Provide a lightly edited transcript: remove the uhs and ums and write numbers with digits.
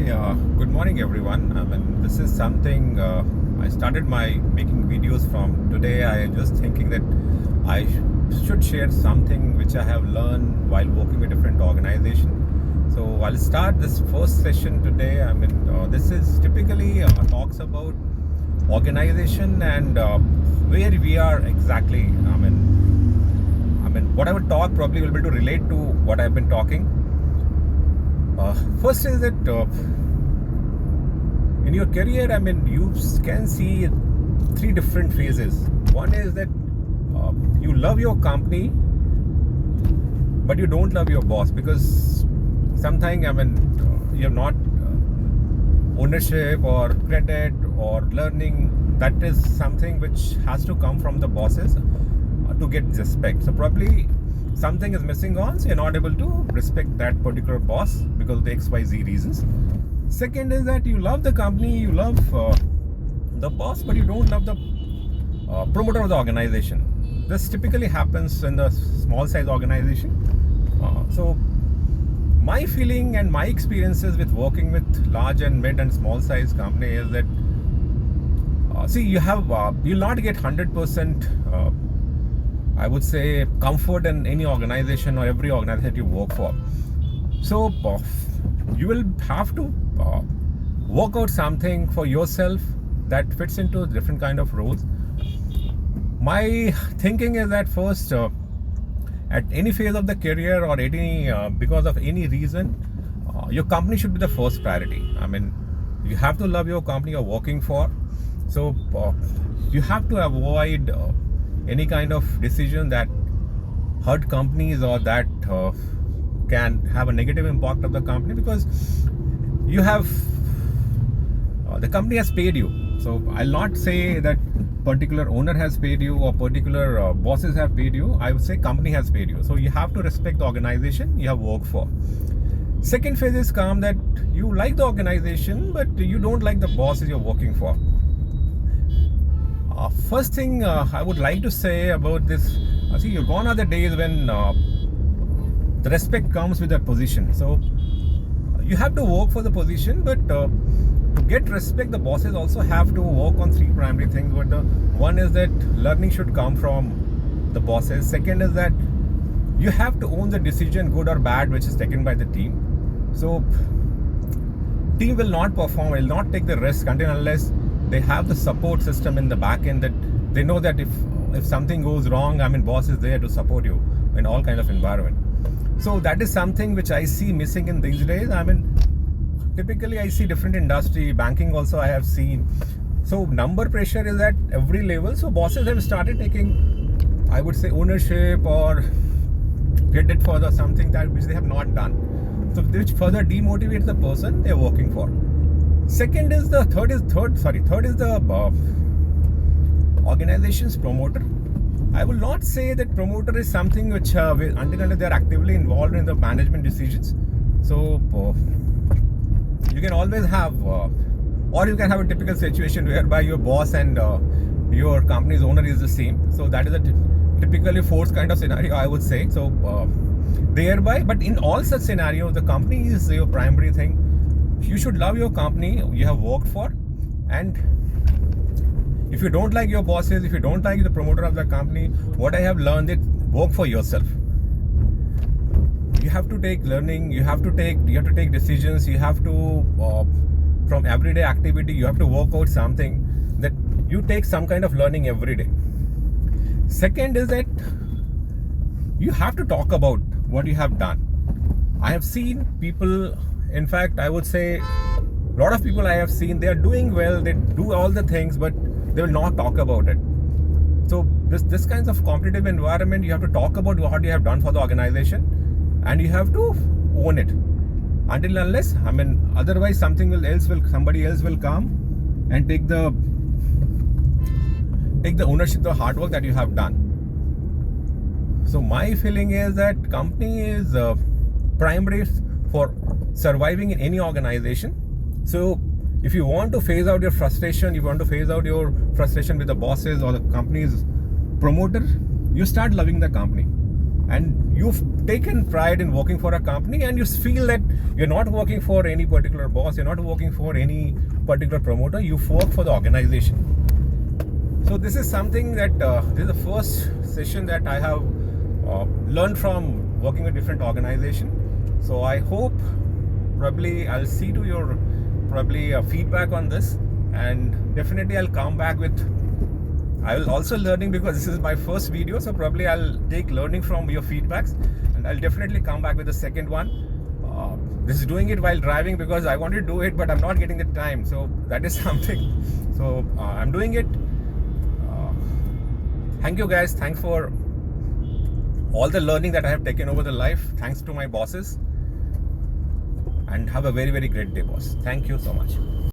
Good morning, everyone. This is something I started my making videos from today. I am just thinking that I should share something which I have learned while working with different organization. So I'll start this first session today. This is typically talks about organization and where we are exactly. What I would talk probably will be to relate to what I've been talking. First is that in your career, you can see three different phases. One is that you love your company, but you don't love your boss because sometimes you have not ownership or credit or learning. That is something which has to come from the bosses to get respect. So probably something is missing on, so you're not able to respect that particular boss because of the XYZ reasons. Second is that you love the company, you love the boss, but you don't love the promoter of the organization. This typically happens in the small size organization. So my feeling and my experiences with working with large and mid and small size company is that you'll not get 100% I would say comfort in any organization or every organization that you work for. So you will have to work out something for yourself that fits into different kind of roles. My thinking is that first, at any phase of the career or any because of any reason, your company should be the first priority. You have to love your company you're working for. So you have to avoid any kind of decision that hurt companies or that can have a negative impact of the company, because you have the company has paid you. So I'll not say that particular owner has paid you or particular bosses have paid you. I would say company has paid you. So you have to respect the organization you have worked for. Second phase is come that you like the organization but you don't like the bosses you're working for. First thing I would like to say about this, you're gone are the days when the respect comes with that position. So you have to work for the position, but to get respect, the bosses also have to work on three primary things. But one is that learning should come from the bosses. Second is that you have to own the decision, good or bad, which is taken by the team. So team will not perform, will not take the risk until unless they have the support system in the back end, that they know that if something goes wrong, boss is there to support you in all kind of environment. So that is something which I see missing in these days. Typically I see different industry, banking also I have seen. So number pressure is at every level. So bosses have started taking, I would say, ownership or credit for something that which they have not done. So which further demotivates the person they're working for. Third is the organization's promoter. I will not say that promoter is something which until they are actively involved in the management decisions. So you can always have or you can have a typical situation whereby your boss and your company's owner is the same. So that is a typically forced kind of scenario, I would say. So but in all such scenarios, the company is your primary thing. You should love your company you have worked for, and if you don't like your bosses, if you don't like the promoter of the company, what I have learned is work for yourself. You have to take learning, you have to take decisions, you have to from everyday activity you have to work out something that you take some kind of learning every day. Second is that you have to talk about what you have done. I have seen people, in fact, I would say a lot of people I have seen, they are doing well, they do all the things, but they will not talk about it. So this kinds of competitive environment, you have to talk about what you have done for the organization and you have to own it. Until unless, otherwise somebody else will come and take the ownership of the hard work that you have done. So my feeling is that company is primary for surviving in any organization. So if you want to phase out your frustration, with the bosses or the company's promoter, you start loving the company and you taken pride in working for a company and you feel that you're not working for any particular boss, you're not working for any particular promoter, you work for the organization. So this is something that this is the first session that I have learned from working with different organization. So I hope probably I'll see to your probably feedback on this, and definitely I'll come back with, I will also learning because this is my first video, so probably I'll take learning from your feedbacks and I'll definitely come back with the second one. This is doing it while driving because I want to do it but I'm not getting the time, so that is something. So I'm doing it. Thank you guys, thanks for all the learning that I have taken over the life. Thanks to my bosses, and have a very, very great day, boss. Thank you so much.